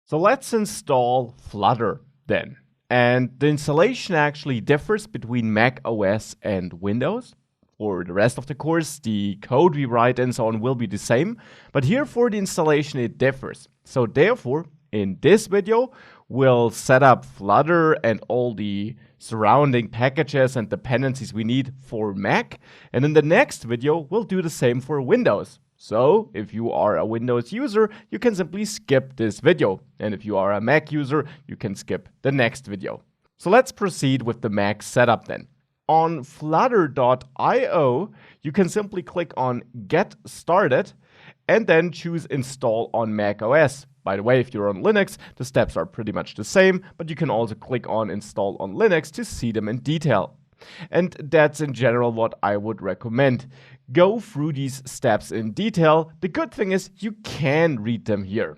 So let's install Flutter then. And the installation actually differs between Mac OS and Windows. For the rest of the course, the code we write and so on will be the same. But here for the installation, it differs. So therefore, in this video, we'll set up Flutter and all the surrounding packages and dependencies we need for Mac. And in the next video, we'll do the same for Windows. So if you are a Windows user, you can simply skip this video. And if you are a Mac user, you can skip the next video. So let's proceed with the Mac setup then. On flutter.io, you can simply click on Get Started and then choose Install on Mac OS. By the way, if you're on Linux, the steps are pretty much the same, but you can also click on Install on Linux to see them in detail. And that's in general what I would recommend. Go through these steps in detail. The good thing is you can read them here.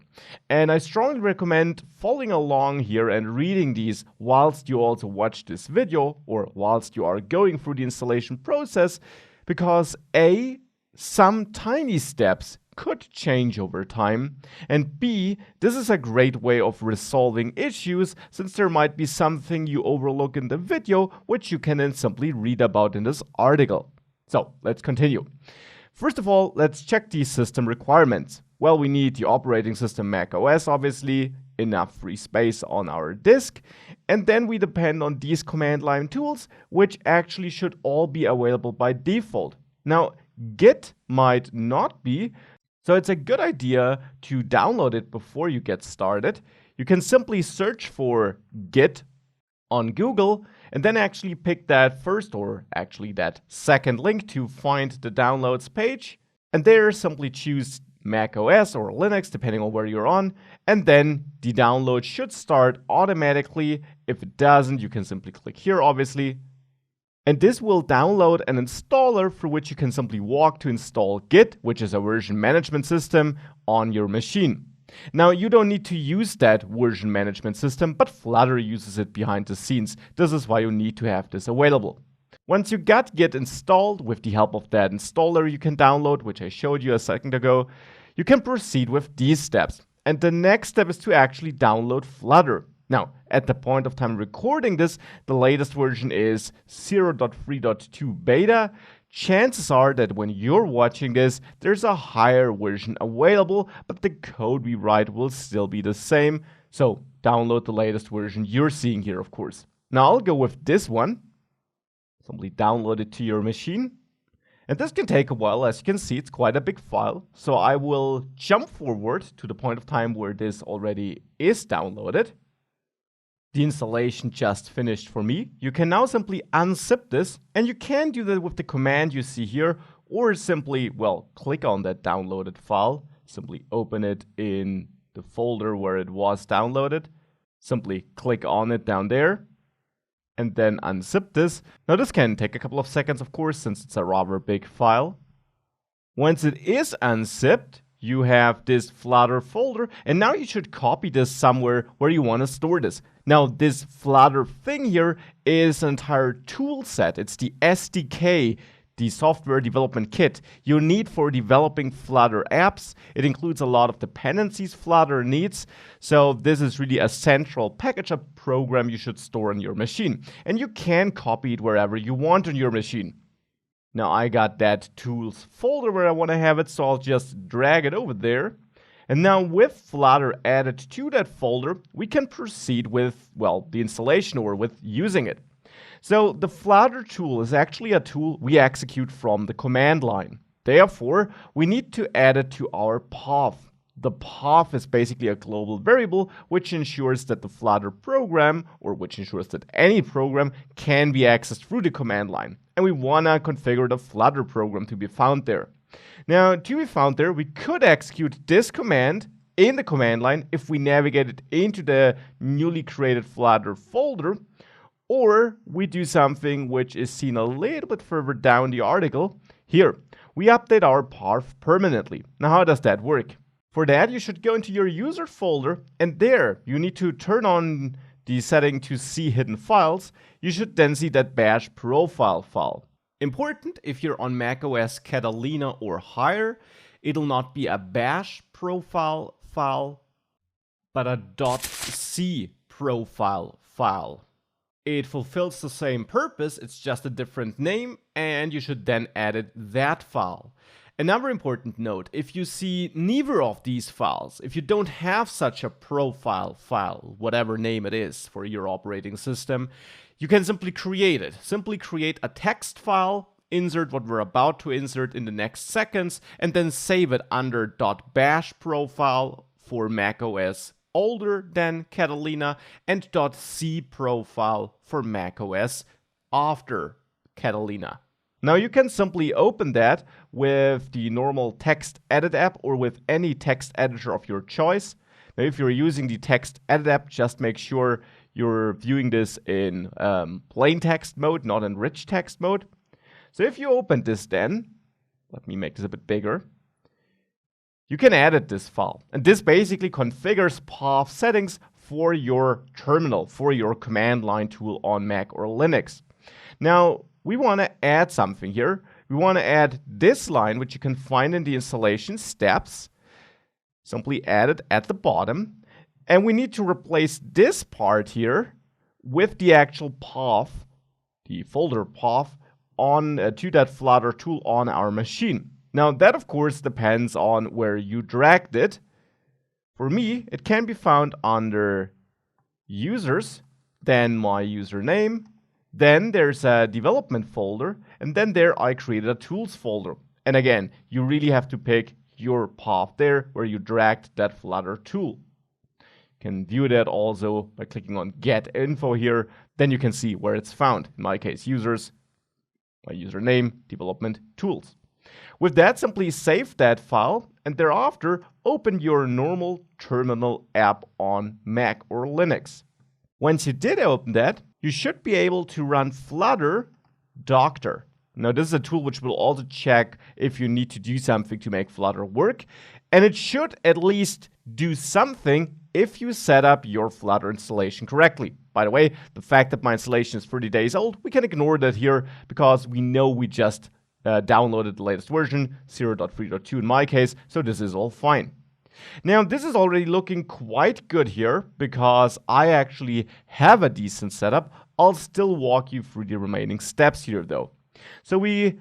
And I strongly recommend following along here and reading these whilst you also watch this video or whilst you are going through the installation process, because A, some tiny steps could change over time, and B, this is a great way of resolving issues since there might be something you overlook in the video which you can then simply read about in this article. So let's continue. First of all, let's check the system requirements. Well, we need the operating system Mac OS, obviously, enough free space on our disk, and then we depend on these command line tools, which actually should all be available by default. Now, Git might not be, so it's a good idea to download it before you get started. You can simply search for Git on Google and then actually pick that first or actually that second link to find the downloads page. And there simply choose Mac OS or Linux, depending on where you're on. And then the download should start automatically. If it doesn't, you can simply click here, obviously. And this will download an installer through which you can simply walk to install Git, which is a version management system, on your machine. Now, you don't need to use that version management system, but Flutter uses it behind the scenes. This is why you need to have this available. Once you got Git installed, with the help of that installer you can download, which I showed you a second ago, you can proceed with these steps. And the next step is to actually download Flutter. Now, at the point of time recording this, the latest version is 0.3.2 beta. Chances are that when you're watching this, there's a higher version available, but the code we write will still be the same. So download the latest version you're seeing here, of course. Now I'll go with this one. Simply download it to your machine. And this can take a while. As you can see, it's quite a big file. So I will jump forward to the point of time where this already is downloaded. The installation just finished for me. You can now simply unzip this, and you can do that with the command you see here, or simply, well, click on that downloaded file, simply open it in the folder where it was downloaded, simply click on it down there, and then unzip this. Now this can take a couple of seconds, of course, since it's a rather big file. Once it is unzipped, you have this Flutter folder, and now you should copy this somewhere where you want to store this. Now, this Flutter thing here is an entire tool set. It's the SDK, the software development kit you need for developing Flutter apps. It includes a lot of dependencies Flutter needs. So this is really a central package, a program you should store on your machine. And you can copy it wherever you want on your machine. Now I got that tools folder where I want to have it, so I'll just drag it over there. And now with Flutter added to that folder, we can proceed with, well, the installation or with using it. So the Flutter tool is actually a tool we execute from the command line. Therefore, we need to add it to our path. The path is basically a global variable which ensures that the Flutter program, or which ensures that any program, can be accessed through the command line. And we want to configure the Flutter program to be found there. Now, to be found there, we could execute this command in the command line if we navigated into the newly created Flutter folder, or we do something which is seen a little bit further down the article. Here, we update our path permanently. Now, how does that work? For that, you should go into your user folder, and there you need to turn on the setting to see hidden files. You should then see that bash profile file. Important, if you're on macOS Catalina or higher, it'll not be a bash profile file, but a .c profile file. It fulfills the same purpose, it's just a different name, and you should then edit that file. Another important note, if you see neither of these files, if you don't have such a profile file, whatever name it is for your operating system, you can simply create it. Simply create a text file, insert what we're about to insert in the next seconds, and then save it under .bash profile for macOS older than Catalina and .c profile for macOS after Catalina. Now you can simply open that with the normal text edit app or with any text editor of your choice. Now if you're using the text edit app, just make sure you're viewing this in plain text mode, not in rich text mode. So if you open this then, let me make this a bit bigger, you can edit this file. And this basically configures path settings for your terminal, for your command line tool on Mac or Linux. Now, we want to add something here. We want to add this line, which you can find in the installation steps. Simply add it at the bottom. And we need to replace this part here with the actual path, the folder path, on to that Flutter tool on our machine. Now that of course depends on where you dragged it. For me, it can be found under users, then my username, then there's a development folder, and then there I created a tools folder. And again, you really have to pick your path there where you dragged that Flutter tool. You can view that also by clicking on get info here, then you can see where it's found. In my case, users, my username, development, tools. With that, simply save that file and thereafter open your normal terminal app on Mac or Linux. Once you did open that, you should be able to run Flutter Doctor. Now this is a tool which will also check if you need to do something to make Flutter work, and it should at least do something if you set up your Flutter installation correctly. By the way, the fact that my installation is 30 days old, we can ignore that here because we know we just downloaded the latest version, 0.3.2 in my case, so this is all fine. Now this is already looking quite good here because I actually have a decent setup. I'll still walk you through the remaining steps here though. So we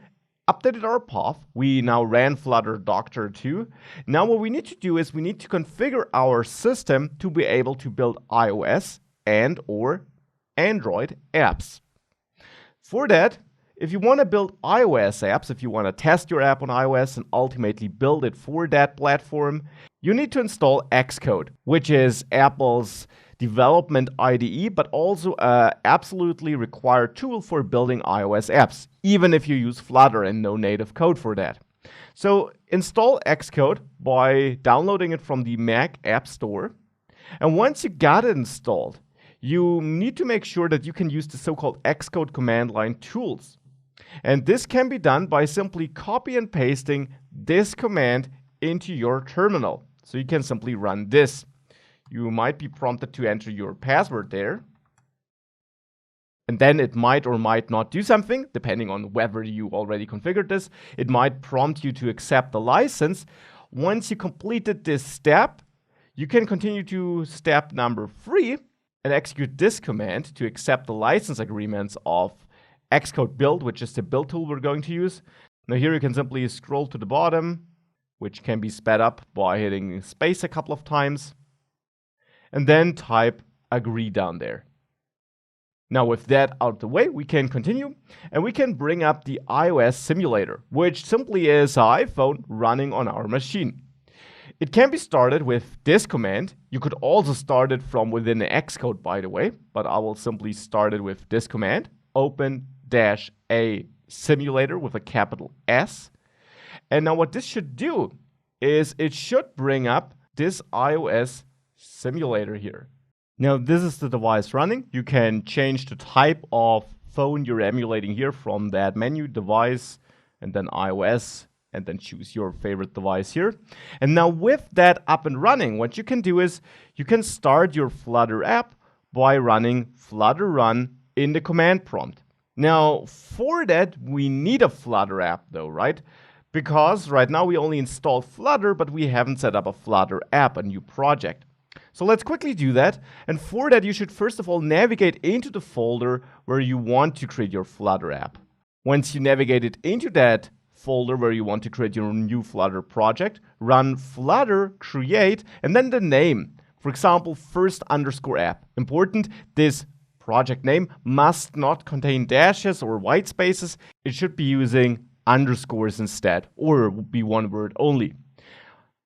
updated our path. We now ran Flutter Doctor 2. Now what we need to do is we need to configure our system to be able to build iOS and or Android apps. For that, if you want to build iOS apps, if you want to test your app on iOS and ultimately build it for that platform, you need to install Xcode, which is Apple's development IDE, but also an absolutely required tool for building iOS apps, even if you use Flutter and no native code for that. So install Xcode by downloading it from the Mac App Store. And once you got it installed, you need to make sure that you can use the so-called Xcode command line tools. And this can be done by simply copy and pasting this command into your terminal. So you can simply run this. You might be prompted to enter your password there. And then it might or might not do something, depending on whether you already configured this. It might prompt you to accept the license. Once you completed this step, you can continue to step number 3 and execute this command to accept the license agreements of Xcode build, which is the build tool we're going to use. Now here you can simply scroll to the bottom, which can be sped up by hitting space a couple of times, and then type agree down there. Now with that out of the way, we can continue and we can bring up the iOS simulator, which simply is an iPhone running on our machine. It can be started with this command. You could also start it from within the Xcode, by the way, but I will simply start it with this command, open-a simulator with a capital S. And now what this should do is it should bring up this iOS simulator here. Now this is the device running. You can change the type of phone you're emulating here from that menu, device, and then iOS, and then choose your favorite device here. And now with that up and running, what you can do is you can start your Flutter app by running flutter run in the command prompt. Now for that, we need a Flutter app though, right? Because right now we only installed Flutter, but we haven't set up a Flutter app, a new project. So let's quickly do that. And for that, you should first of all navigate into the folder where you want to create your Flutter app. Once you navigated into that folder where you want to create your new Flutter project, run flutter create and then the name. For example, first_app. Important, this project name must not contain dashes or white spaces. It should be using underscores instead, or be one word only.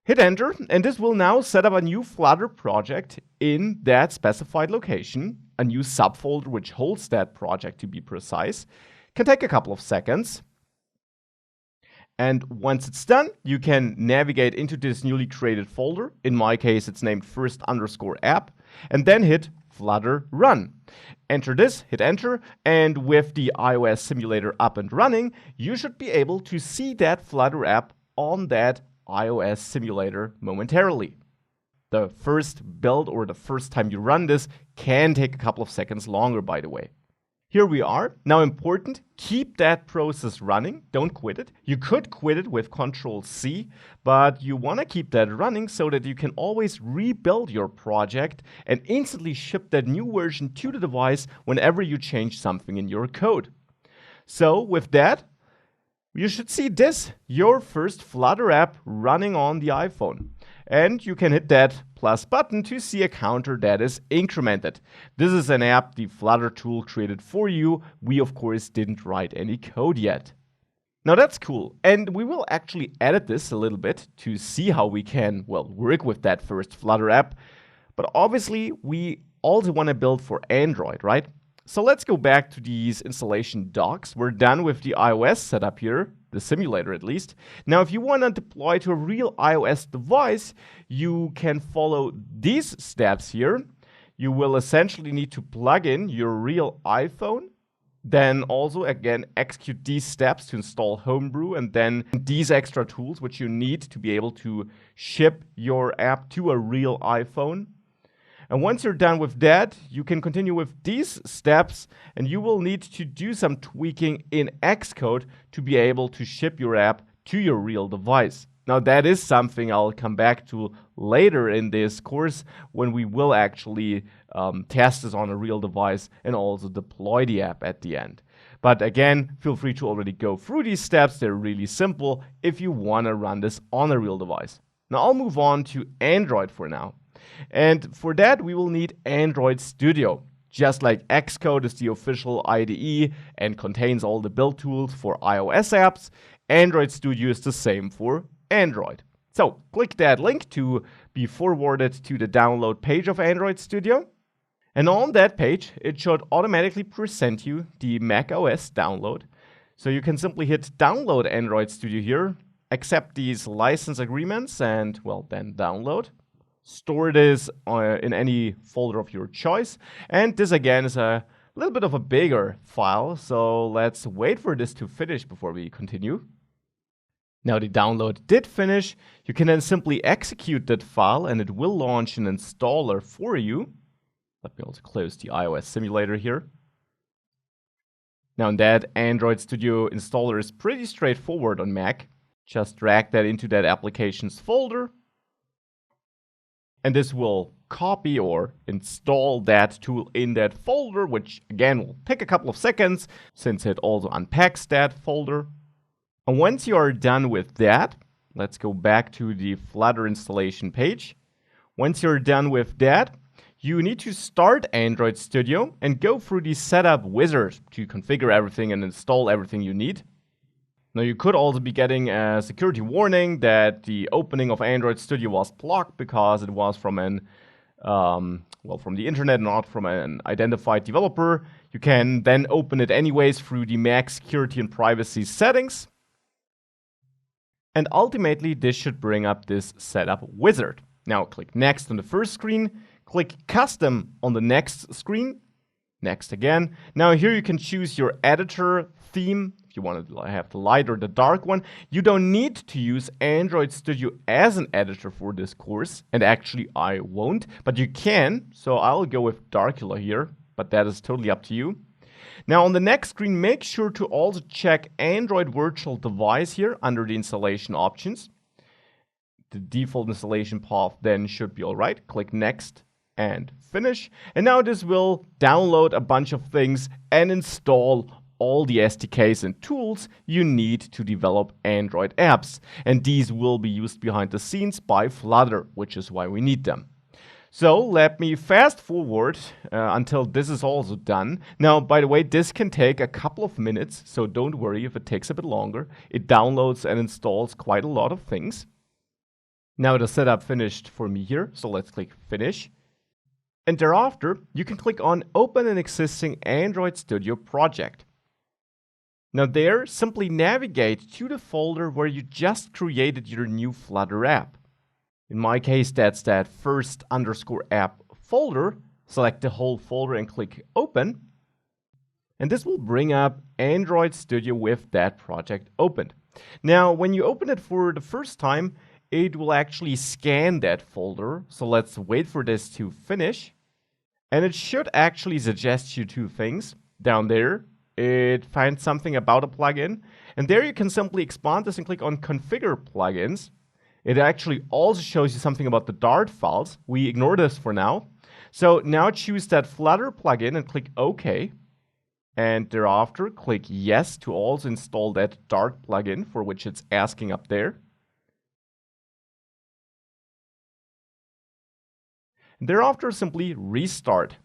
Hit enter, and this will now set up a new Flutter project in that specified location, a new subfolder which holds that project to be precise. Can take a couple of seconds. And once it's done, you can navigate into this newly created folder. In my case, it's named first_app, and then hit Flutter run. Enter this, hit enter, and with the iOS simulator up and running, you should be able to see that Flutter app on that iOS simulator momentarily. The first build or the first time you run this can take a couple of seconds longer, by the way. Here we are. Now important, keep that process running. Don't quit it. You could quit it with Control-C, but you want to keep that running so that you can always rebuild your project and instantly ship that new version to the device whenever you change something in your code. So with that, you should see this, your first Flutter app running on the iPhone. And you can hit that plus button to see a counter that is incremented. This is an app the Flutter tool created for you. We, of course, didn't write any code yet. Now that's cool. And we will actually edit this a little bit to see how we can, well, work with that first Flutter app. But obviously, we also want to build for Android, right? So let's go back to these installation docs. We're done with the iOS setup here, the simulator at least. Now, if you want to deploy to a real iOS device, you can follow these steps here. You will essentially need to plug in your real iPhone, then also, again, execute these steps to install Homebrew, and then these extra tools which you need to be able to ship your app to a real iPhone. And once you're done with that, you can continue with these steps, and you will need to do some tweaking in Xcode to be able to ship your app to your real device. Now, that is something I'll come back to later in this course when we will actually test this on a real device and also deploy the app at the end. But again, feel free to already go through these steps. They're really simple if you want to run this on a real device. Now, I'll move on to Android for now. And for that, we will need Android Studio. Just like Xcode is the official IDE and contains all the build tools for iOS apps, Android Studio is the same for Android. So click that link to be forwarded to the download page of Android Studio. And on that page, it should automatically present you the macOS download. So you can simply hit download Android Studio here, accept these license agreements, and well, then download. Store this in any folder of your choice. And this again is a little bit of a bigger file. So let's wait for this to finish before we continue. Now the download did finish. You can then simply execute that file and it will launch an installer for you. Let me also close the iOS simulator here. Now that Android Studio installer is pretty straightforward on Mac. Just drag that into that applications folder. And this will copy or install that tool in that folder, which again will take a couple of seconds since it also unpacks that folder. And once you are done with that, let's go back to the Flutter installation page. Once you're done with that, you need to start Android Studio and go through the setup wizard to configure everything and install everything you need. Now, you could also be getting a security warning that the opening of Android Studio was blocked because it was from from the internet, not from an identified developer. You can then open it anyways through the Mac security and privacy settings. And ultimately, this should bring up this setup wizard. Now, click Next on the first screen, click Custom on the next screen, Next again. Now, here you can choose your editor theme. If you want to have the light or the dark one, you don't need to use Android Studio as an editor for this course. And actually, I won't, but you can. So I'll go with Darkula here, but that is totally up to you. Now, on the next screen, make sure to also check Android Virtual Device here under the installation options. The default installation path then should be all right. Click Next and Finish. And now this will download a bunch of things and install all the SDKs and tools you need to develop Android apps. And these will be used behind the scenes by Flutter, which is why we need them. So let me fast forward until this is also done. Now, by the way, this can take a couple of minutes, so don't worry if it takes a bit longer. It downloads and installs quite a lot of things. Now the setup finished for me here, so let's click Finish. And thereafter, you can click on Open an existing Android Studio project. Now there, simply navigate to the folder where you just created your new Flutter app. In my case, that's that first_app folder. Select the whole folder and click Open. And this will bring up Android Studio with that project opened. Now, when you open it for the first time, it will actually scan that folder. So let's wait for this to finish. And it should actually suggest you two things. Down there, it finds something about a plugin. And there you can simply expand this and click on Configure Plugins. It actually also shows you something about the Dart files. We ignore this for now. So now choose that Flutter plugin and click OK. And thereafter, click Yes to also install that Dart plugin for which it's asking up there. Thereafter, simply restart.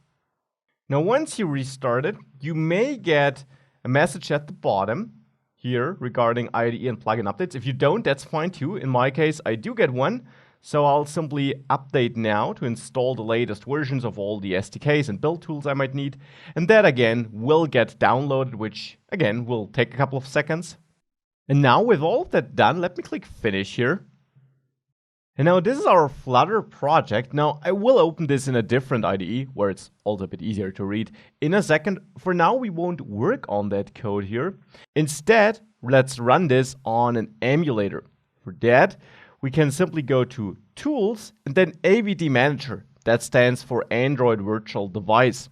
Now, once you restart it, you may get a message at the bottom here regarding IDE and plugin updates. If you don't, that's fine too. In my case, I do get one. So I'll simply update now to install the latest versions of all the SDKs and build tools I might need. And that again will get downloaded, which again will take a couple of seconds. And now with all of that done, let me click Finish here. And now this is our Flutter project. Now I will open this in a different IDE where it's also a bit easier to read in a second. For now, we won't work on that code here. Instead, let's run this on an emulator. For that, we can simply go to Tools and then AVD Manager. That stands for Android Virtual Device.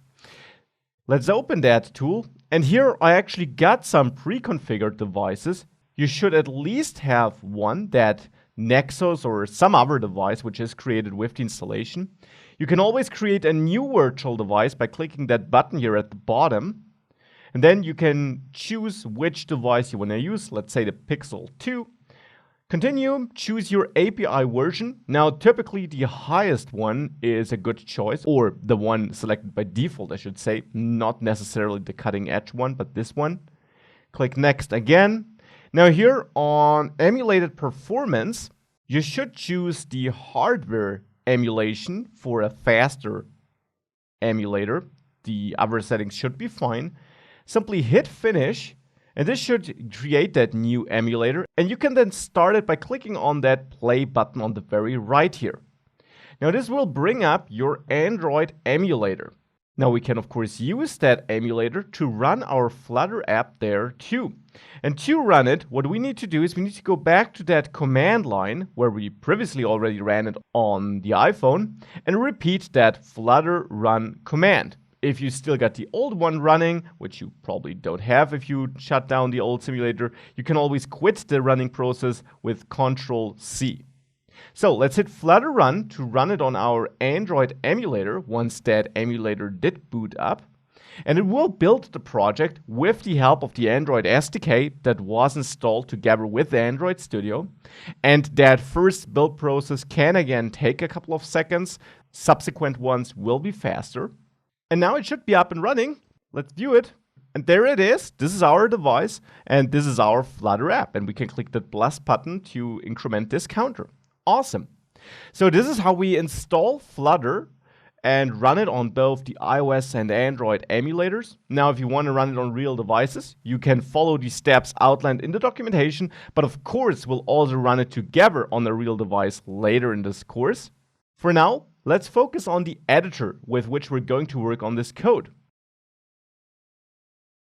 Let's open that tool. And here I actually got some pre-configured devices. You should at least have one that Nexus or some other device which is created with the installation. You can always create a new virtual device by clicking that button here at the bottom. And then you can choose which device you want to use. Let's say the Pixel 2. Continue, choose your API version. Now, typically the highest one is a good choice, or the one selected by default, I should say, not necessarily the cutting edge one, but this one. Click Next again. Now here on emulated performance, you should choose the hardware emulation for a faster emulator. The other settings should be fine. Simply hit Finish, and this should create that new emulator. And you can then start it by clicking on that play button on the very right here. Now this will bring up your Android emulator. Now we can of course use that emulator to run our Flutter app there too. And to run it, what we need to do is we need to go back to that command line where we previously already ran it on the iPhone and repeat that flutter run command. If you still got the old one running, which you probably don't have if you shut down the old simulator, you can always quit the running process with Ctrl+C. So let's hit Flutter Run to run it on our Android emulator once that emulator did boot up. And it will build the project with the help of the Android SDK that was installed together with Android Studio. And that first build process can again take a couple of seconds. Subsequent ones will be faster. And now it should be up and running. Let's view it. And there it is. This is our device and this is our Flutter app. And we can click the plus button to increment this counter. Awesome. So this is how we install Flutter and run it on both the iOS and Android emulators. Now, if you want to run it on real devices, you can follow the steps outlined in the documentation, but of course, we'll also run it together on a real device later in this course. For now, let's focus on the editor with which we're going to work on this code.